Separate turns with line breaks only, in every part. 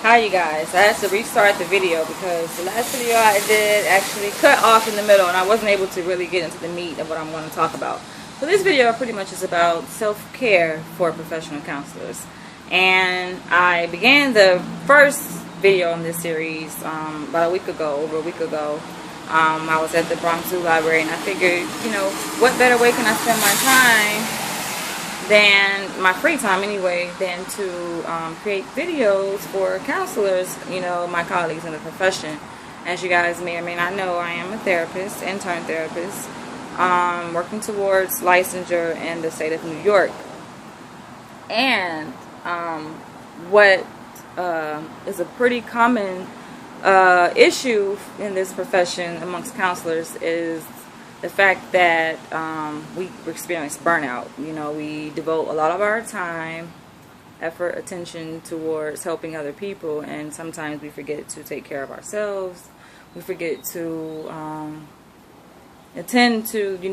Hi you guys, I had to restart the video because the last video I did actually cut off in the middle and I wasn't able to really get into the meat of what I'm going to talk about. So this video pretty much is about self-care for professional counselors. And I began the first video in this series about over a week ago. I was at the Bronx Zoo Library and I figured, you know, what better way can I spend my time than my free time anyway, than to create videos for counselors, you know, my colleagues in the profession. As you guys may or may not know, I am a therapist, intern therapist, working towards licensure in the state of New York. And what is a pretty common issue in this profession amongst counselors is the fact that we experience burnout. You know, we devote a lot of our time, effort, attention towards helping other people, and sometimes we forget to take care of ourselves. We forget to attend to the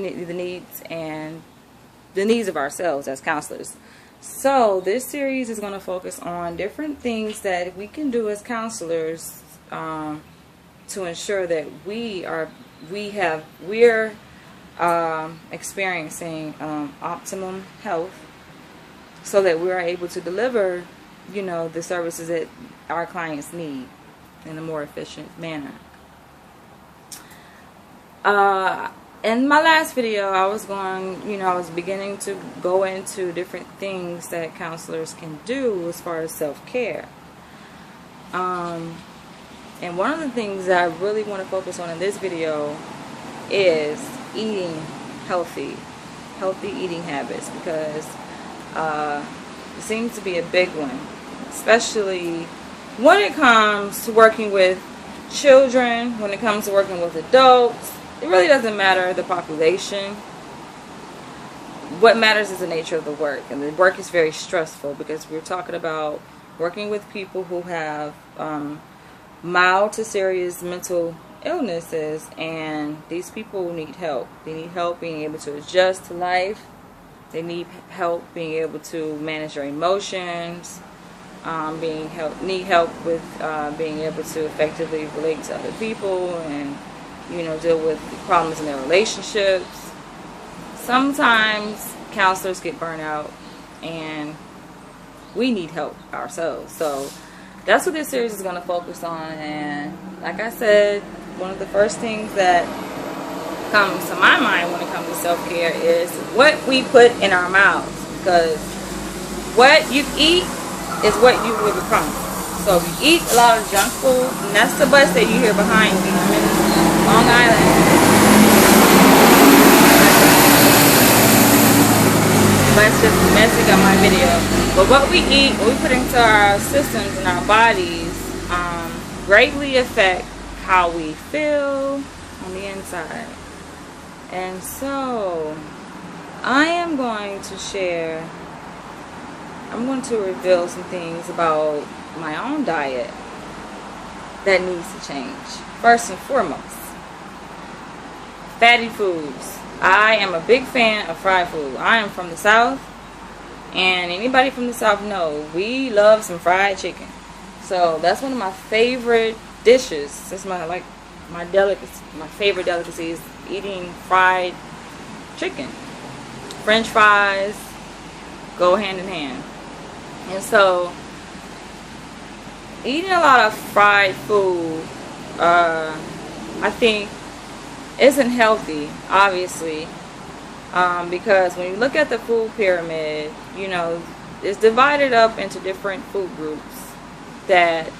needs of ourselves as counselors. So this series is going to focus on different things that we can do as counselors to ensure that we're experiencing optimum health, so that we are able to deliver, you know, the services that our clients need in a more efficient manner. In my last video, I was beginning to go into different things that counselors can do as far as self-care. And one of the things that I really want to focus on in this video is eating healthy eating habits, because it seems to be a big one, especially when it comes to working with children, when it comes to working with adults. It really doesn't matter the population. What matters is the nature of the work, and the work is very stressful because we're talking about working with people who have mild to serious mental illnesses, and these people need help. They need help being able to adjust to life. They need help being able to manage their emotions, need help with being able to effectively relate to other people, and, you know, deal with problems in their relationships. Sometimes counselors get burnt out and we need help ourselves. So that's what this series is going to focus on. And like I said, one of the first things that comes to my mind when it comes to self-care is what we put in our mouths, because what you eat is what you will become. So if you eat a lot of junk food, and that's the bus that you hear behind me. I'm in Long Island. That's just messing up my video. But what we eat, what we put into our systems and our bodies, greatly affect how we feel on the inside. And so I am going to reveal some things about my own diet that needs to change. First and foremost, fatty foods. I am a big fan of fried food. I am from the South, and anybody from the South knows we love some fried chicken. So that's one of my favorite dishes. That's my favorite delicacy is eating fried chicken. French fries go hand in hand. And so eating a lot of fried food, I think, isn't healthy, obviously, because when you look at the food pyramid, you know, it's divided up into different food groups that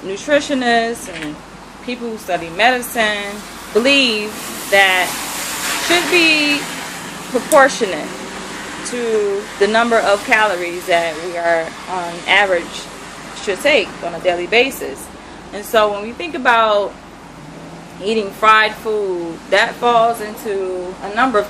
nutritionists and people who study medicine believe that should be proportionate to the number of calories that we are on average should take on a daily basis. And so when we think about eating fried food, that falls into a number of